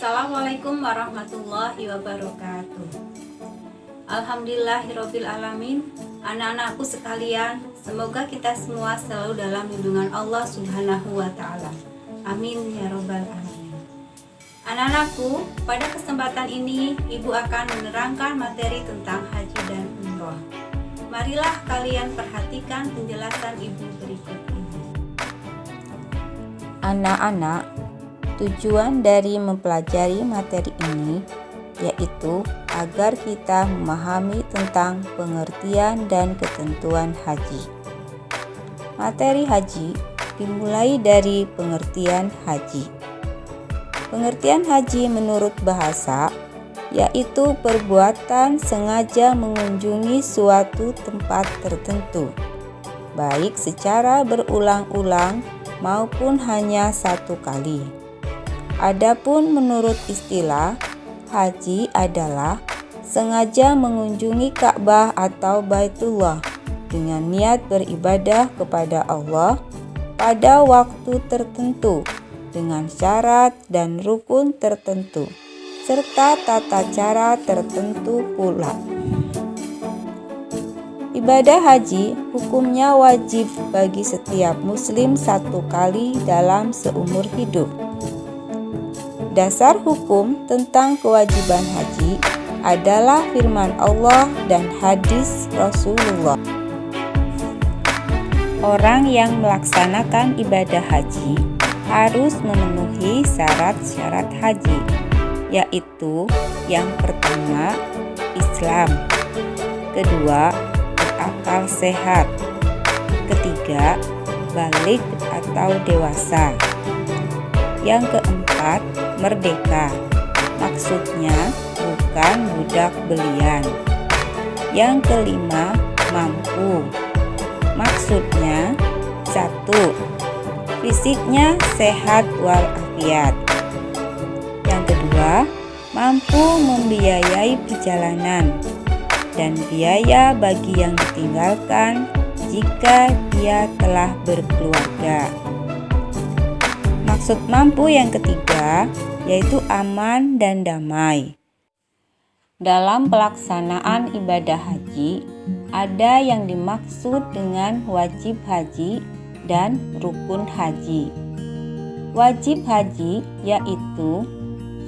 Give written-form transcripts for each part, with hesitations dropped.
Assalamualaikum warahmatullahi wabarakatuh. Alhamdulillahirabbil alamin. Anak-anakku sekalian, semoga kita semua selalu dalam lindungan Allah Subhanahu wa taala. Amin ya rabbal alamin. Anak-anakku, pada kesempatan ini Ibu akan menerangkan materi tentang haji dan umroh. Marilah kalian perhatikan penjelasan Ibu berikut ini. Anak-anak, tujuan dari mempelajari materi ini yaitu agar kita memahami tentang pengertian dan ketentuan haji. Materi haji dimulai dari pengertian haji. Pengertian haji menurut bahasa yaitu perbuatan sengaja mengunjungi suatu tempat tertentu, baik secara berulang-ulang maupun hanya satu kali. Adapun menurut istilah, haji adalah sengaja mengunjungi Ka'bah atau Baitullah dengan niat beribadah kepada Allah pada waktu tertentu dengan syarat dan rukun tertentu serta tata cara tertentu pula. Ibadah haji hukumnya wajib bagi setiap muslim satu kali dalam seumur hidup. Dasar hukum tentang kewajiban haji adalah firman Allah dan hadis Rasulullah. Orang yang melaksanakan ibadah haji harus memenuhi syarat-syarat haji, yaitu yang pertama, Islam, kedua, berakal sehat, ketiga, balik atau dewasa, yang keempat, merdeka, maksudnya bukan budak belian, yang kelima, mampu, maksudnya satu, fisiknya sehat walafiat, yang kedua, mampu membiayai perjalanan dan biaya bagi yang ditinggalkan jika dia telah berkeluarga. Maksud mampu yang ketiga yaitu aman dan damai. Dalam pelaksanaan ibadah haji, ada yang dimaksud dengan wajib haji dan rukun haji. Wajib haji yaitu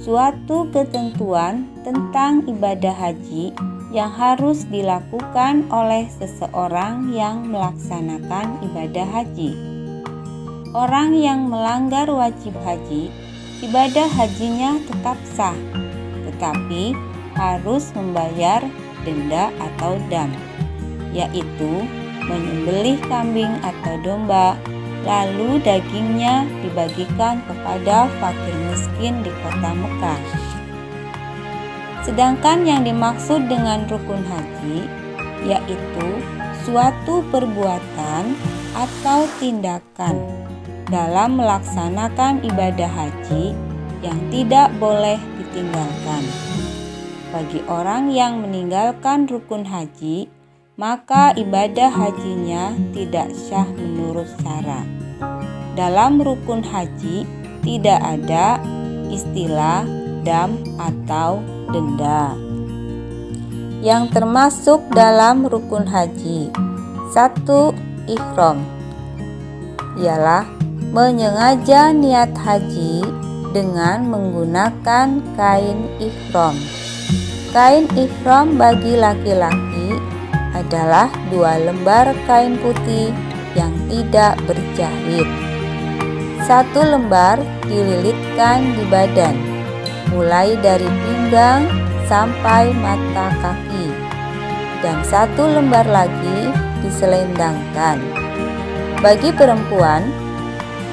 suatu ketentuan tentang ibadah haji yang harus dilakukan oleh seseorang yang melaksanakan ibadah haji. Orang yang melanggar wajib haji, ibadah hajinya tetap sah, tetapi harus membayar denda atau dam, yaitu menyembelih kambing atau domba, lalu dagingnya dibagikan kepada fakir miskin di kota Mekah. Sedangkan yang dimaksud dengan rukun haji yaitu suatu perbuatan atau tindakan dalam melaksanakan ibadah haji yang tidak boleh ditinggalkan. Bagi orang yang meninggalkan rukun haji, maka ibadah hajinya tidak sah menurut syarat. Dalam rukun haji tidak ada istilah dam atau denda. Yang termasuk dalam rukun haji, 1. Ihram, ialah menyengaja niat haji dengan menggunakan kain ihram. Kain ihram bagi laki-laki adalah 2 lembar kain putih yang tidak berjahit. 1 lembar dililitkan di badan, mulai dari pinggang sampai mata kaki, dan 1 lembar lagi diselendangkan. Bagi perempuan,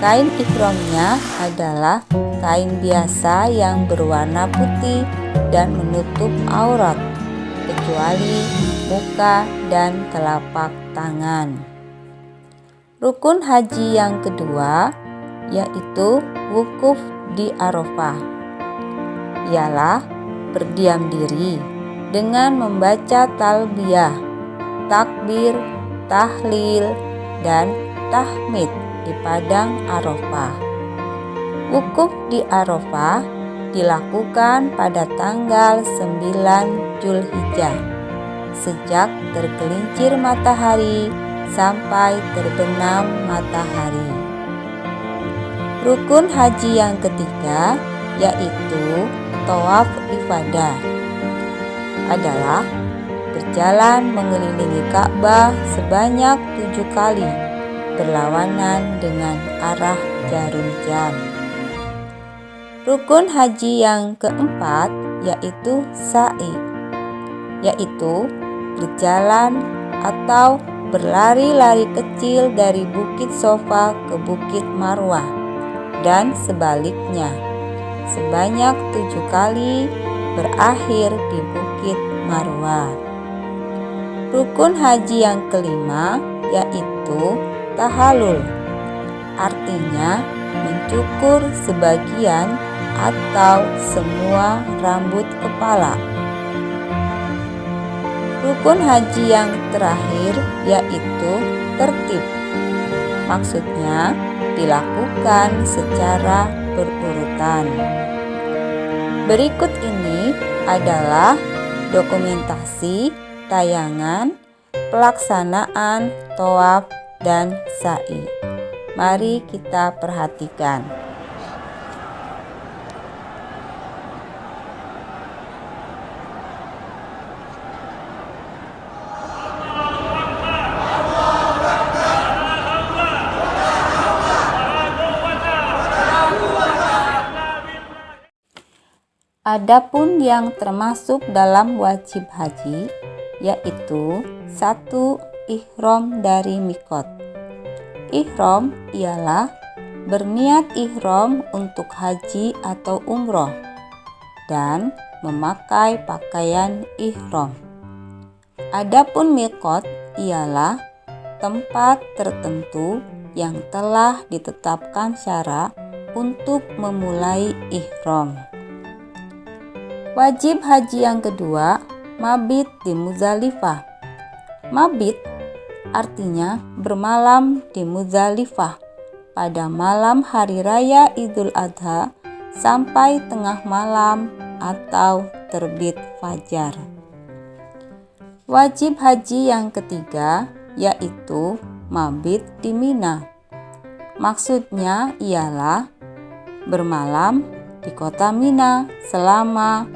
kain ihramnya adalah kain biasa yang berwarna putih dan menutup aurat, kecuali muka dan telapak tangan. Rukun haji yang kedua yaitu wukuf di Arafah, ialah berdiam diri dengan membaca talbiyah, takbir, tahlil, dan tahmid di padang Arafah. Wukuf di Arafah dilakukan pada tanggal 9 Zulhijjah, sejak tergelincir matahari sampai terbenam matahari. Rukun haji yang ketiga, yaitu tawaf ifadah, adalah berjalan mengelilingi Ka'bah sebanyak 7 kali berlawanan dengan arah jarum jam. Rukun haji yang keempat yaitu sa'i, yaitu berjalan atau berlari-lari kecil dari Bukit Sofa ke Bukit Marwah dan sebaliknya sebanyak 7 kali berakhir di Bukit Marwah. Rukun haji yang kelima yaitu tahallul, artinya mencukur sebagian atau semua rambut kepala. Rukun haji yang terakhir yaitu tertib, maksudnya dilakukan secara berurutan. Berikut ini adalah dokumentasi tayangan pelaksanaan tawaf dan sa'i. Mari kita perhatikan. Adapun yang termasuk dalam wajib haji yaitu 1. Ihram dari mikot. Ihram ialah berniat ihram untuk haji atau umroh dan memakai pakaian ihram. Adapun mikot ialah tempat tertentu yang telah ditetapkan syara untuk memulai ihram. Wajib haji yang kedua, mabit di Muzdalifah. Mabit artinya bermalam di Muzdalifah pada malam hari raya Idul Adha sampai tengah malam atau terbit fajar. Wajib haji yang ketiga yaitu mabit di Mina. Maksudnya ialah bermalam di kota Mina selama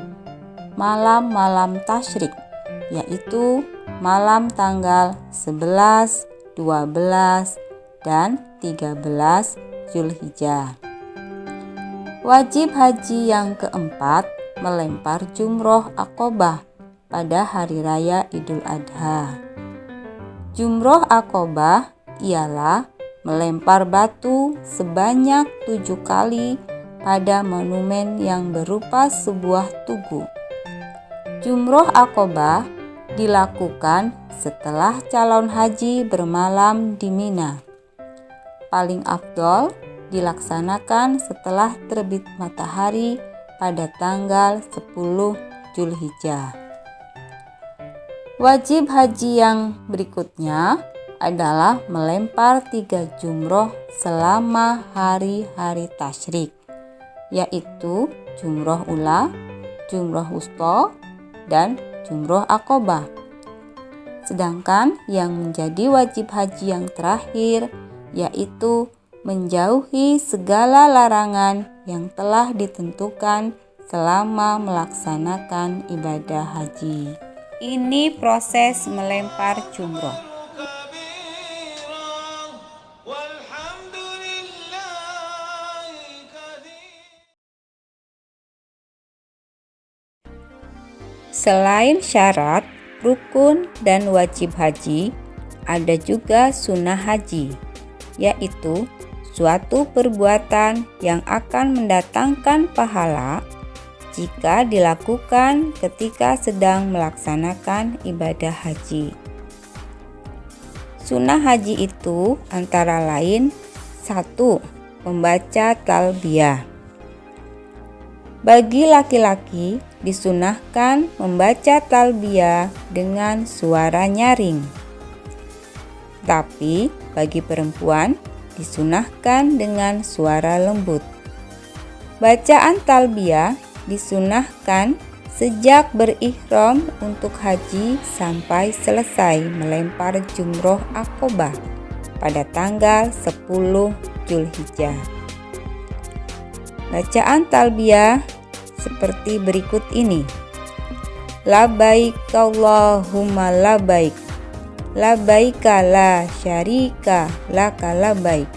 malam-malam tasyrik, yaitu malam tanggal 11, 12, dan 13 Zulhijjah. Wajib haji yang keempat melempar jumroh Aqobah pada hari raya Idul Adha. Jumroh Aqobah ialah melempar batu sebanyak 7 kali pada monumen yang berupa sebuah tugu. Jumroh Aqobah dilakukan setelah calon haji bermalam di Mina. Paling afdol dilaksanakan setelah terbit matahari pada tanggal 10 Zulhijjah. Wajib haji yang berikutnya adalah melempar 3 jumroh selama hari-hari tasyrik, yaitu jumroh ula, jumroh wusta, dan jumroh Aqobah. Sedangkan yang menjadi wajib haji yang terakhir yaitu menjauhi segala larangan yang telah ditentukan selama melaksanakan ibadah haji. Ini proses melempar jumroh. Selain syarat, rukun, dan wajib haji, ada juga sunnah haji, yaitu suatu perbuatan yang akan mendatangkan pahala jika dilakukan ketika sedang melaksanakan ibadah haji. Sunnah haji itu antara lain 1. Membaca talbiyah. Bagi laki-laki disunahkan membaca talbiyah dengan suara nyaring. Tapi bagi perempuan disunahkan dengan suara lembut. Bacaan talbiyah disunahkan sejak berihram untuk haji sampai selesai melempar jumroh Aqobah pada tanggal 10 Zulhijjah. Bacaan talbiyah seperti berikut ini. Labbaik Allahumma labbaik, labbaika la syarika laka labbaik,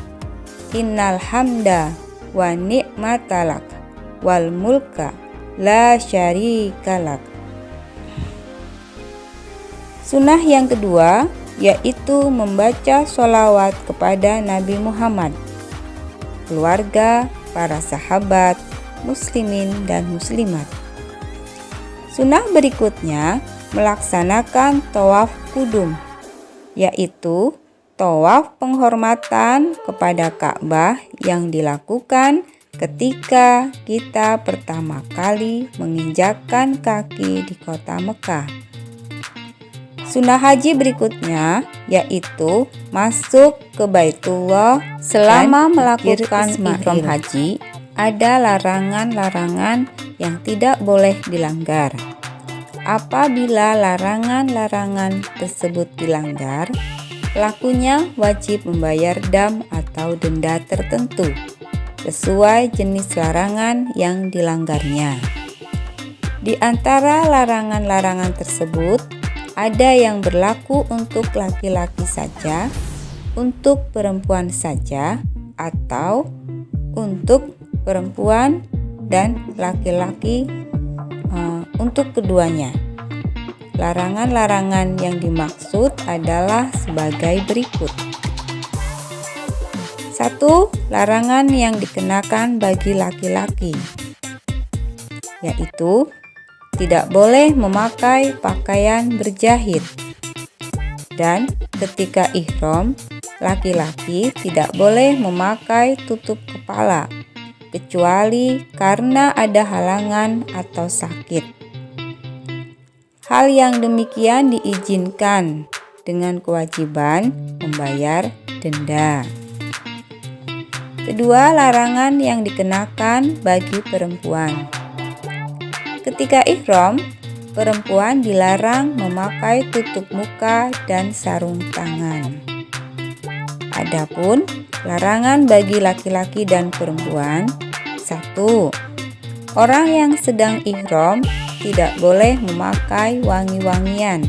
innal hamda wa ni'matalak wal mulka la syarikalak. Sunnah yang kedua yaitu membaca sholawat kepada Nabi Muhammad, keluarga, para sahabat, muslimin dan muslimat. Sunnah berikutnya melaksanakan tawaf kudum, yaitu tawaf penghormatan kepada Ka'bah yang dilakukan ketika kita pertama kali menginjakkan kaki di kota Mekah. Sunnah haji berikutnya yaitu masuk ke Baitullah selama melakukan ihram haji. Ada larangan-larangan yang tidak boleh dilanggar. Apabila larangan-larangan tersebut dilanggar, pelakunya wajib membayar dam atau denda tertentu sesuai jenis larangan yang dilanggarnya. Di antara larangan-larangan tersebut, ada yang berlaku untuk laki-laki saja, untuk perempuan saja, atau untuk perempuan dan laki-laki untuk keduanya. Larangan-larangan yang dimaksud adalah sebagai berikut. 1. Larangan yang dikenakan bagi laki-laki, yaitu tidak boleh memakai pakaian berjahit, dan ketika ihram, laki-laki tidak boleh memakai tutup kepala, kecuali karena ada halangan atau sakit. Hal yang demikian diizinkan dengan kewajiban membayar denda. Kedua, larangan yang dikenakan bagi perempuan. Ketika ihram, perempuan dilarang memakai tutup muka dan sarung tangan. Adapun larangan bagi laki-laki dan perempuan. 1. Orang yang sedang ihram tidak boleh memakai wangi-wangian,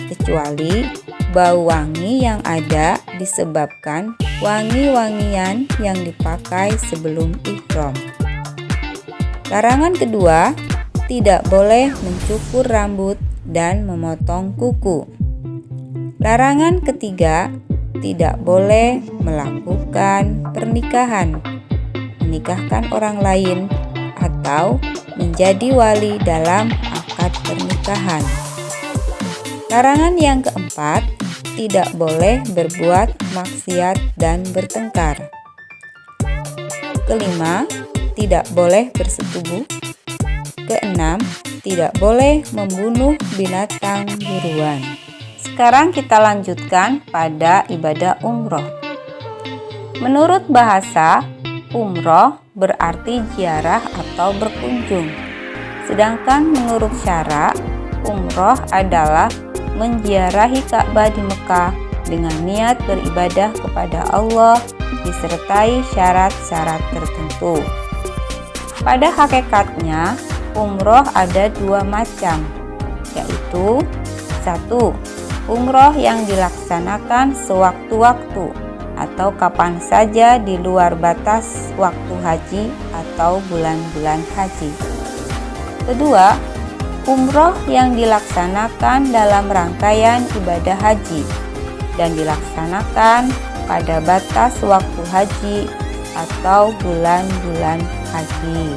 kecuali bau wangi yang ada disebabkan wangi-wangian yang dipakai sebelum ihram. Larangan kedua, tidak boleh mencukur rambut dan memotong kuku. Larangan ketiga, tidak boleh melakukan pernikahan, menikahkan orang lain, atau menjadi wali dalam akad pernikahan. Larangan yang keempat, tidak boleh berbuat maksiat dan bertengkar. Kelima, tidak boleh bersetubuh. Keenam, tidak boleh membunuh binatang buruan. Sekarang kita lanjutkan pada ibadah umroh. Menurut bahasa, umroh berarti ziarah atau berkunjung. Sedangkan menurut syara, umroh adalah menziarahi Ka'bah di Mekah dengan niat beribadah kepada Allah disertai syarat-syarat tertentu. Pada hakikatnya, umroh ada dua macam, yaitu 1. Umroh yang dilaksanakan sewaktu-waktu atau kapan saja di luar batas waktu haji atau bulan-bulan haji. Kedua, umroh yang dilaksanakan dalam rangkaian ibadah haji dan dilaksanakan pada batas waktu haji atau bulan-bulan haji.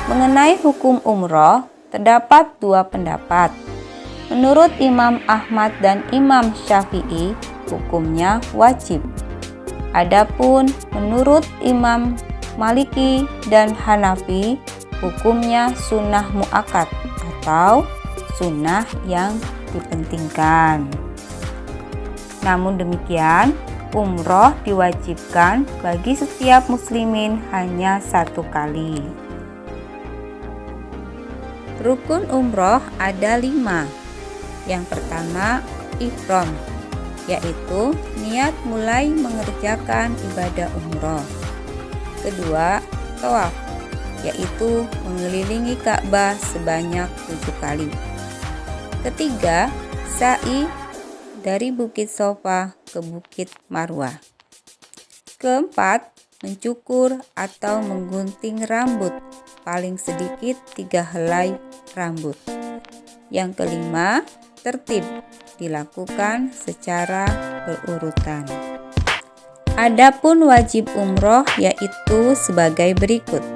Mengenai hukum umroh, terdapat dua pendapat. Menurut Imam Ahmad dan Imam Syafi'i, hukumnya wajib. Adapun menurut Imam Maliki dan Hanafi, hukumnya sunnah muakkad atau sunnah yang dipentingkan. Namun demikian, umroh diwajibkan bagi setiap muslimin hanya 1 kali. Rukun umroh ada 5. Yang pertama, ihram, yaitu niat mulai mengerjakan ibadah umroh. Kedua, tawaf, yaitu mengelilingi Ka'bah sebanyak 7 kali. Ketiga, sa'i dari Bukit Sofa ke Bukit Marwah. Keempat, mencukur atau menggunting rambut, paling sedikit 3 helai rambut. Yang kelima, tertib, dilakukan secara berurutan. Adapun wajib umroh yaitu sebagai berikut.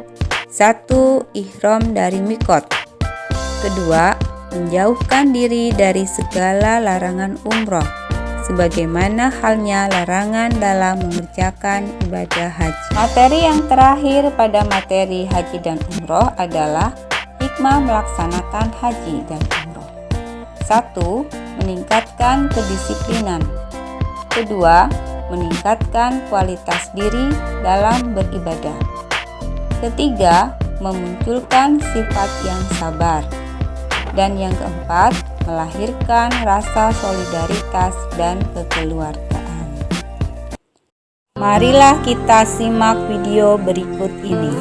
1. Ihram dari mikot. Kedua, menjauhkan diri dari segala larangan umroh, sebagaimana halnya larangan dalam mengerjakan ibadah haji. Materi yang terakhir pada materi haji dan umroh adalah hikmah melaksanakan haji dan umroh. 1. Meningkatkan kedisiplinan. Kedua, meningkatkan kualitas diri dalam beribadah. Ketiga, memunculkan sifat yang sabar. Dan yang keempat, melahirkan rasa solidaritas dan kekeluargaan. Marilah kita simak video berikut ini.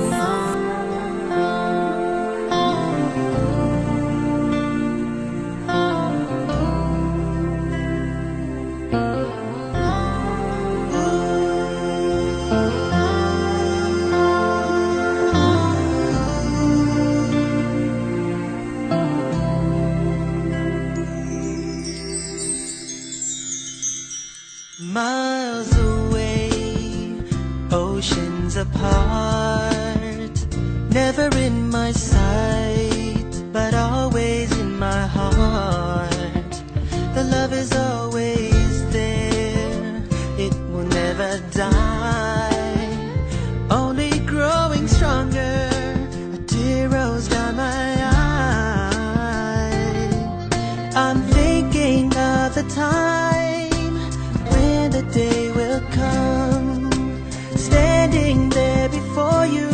Miles away, oceans apart, never in my sight, but always in my heart. The love is always there, it will never die, only growing stronger. A tear rolls down my eye. I'm thinking of the time the day will come, standing there before you,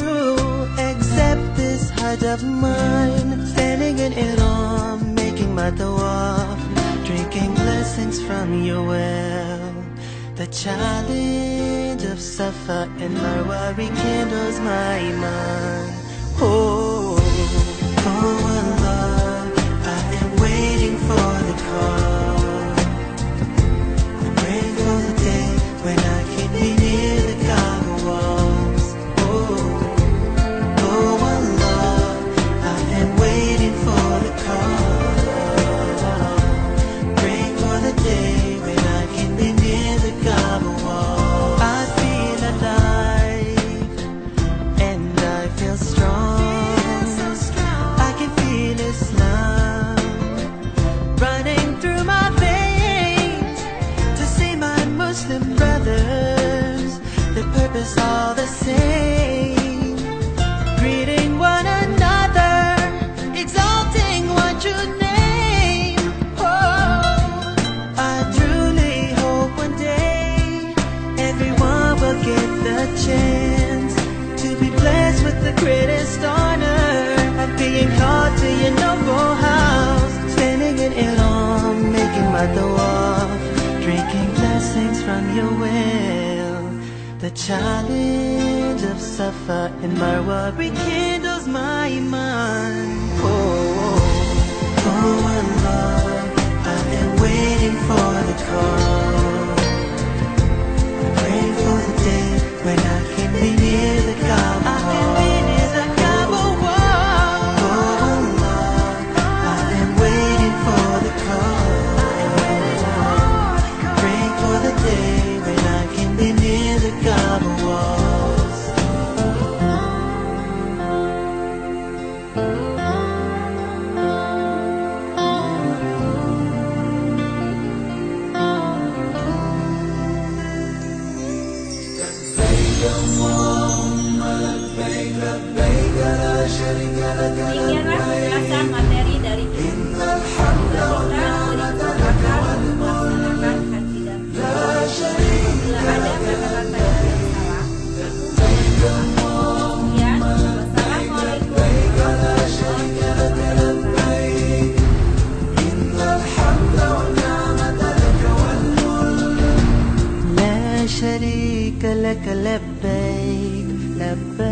accept this heart of mine, standing in Iran, making my tawaf, drinking blessings from your well. The challenge of Safa and Marwa rekindles my iman. Oh, oh Allah, I am waiting for the call. When I can be near the Kaaba walls. Oh Allah, I am waiting for the call. Praying for the day when I can be near the Kaaba walls. I feel alive and I feel strong. I can feel Islam running through my veins. To see my Muslim brothers, the purpose all the same, greeting one another, exalting one true name. Oh, I truly hope one day everyone will get the chance to be blessed with the greatest honor of being called to your noble house, standing in Iran, making my tawaf, drinking blessings from your well. The challenge of Safa and Marwa rekindles my iman. Oh Allah, I am waiting for the call, praying for the day when I can be near the Kaaba wall. Oh Allah, I am waiting for the call, praying for the day when I can be near the Kaaba walls. Demikianlah penjelasan materi dari kita berikut akan melaksanakan haji dan umroh. Bila ada kata-kata yang salah, aku mohon maaf. Sekian, wassalamualaikum warahmatullahi wabarakatuh. شريك لك لبيك لبيك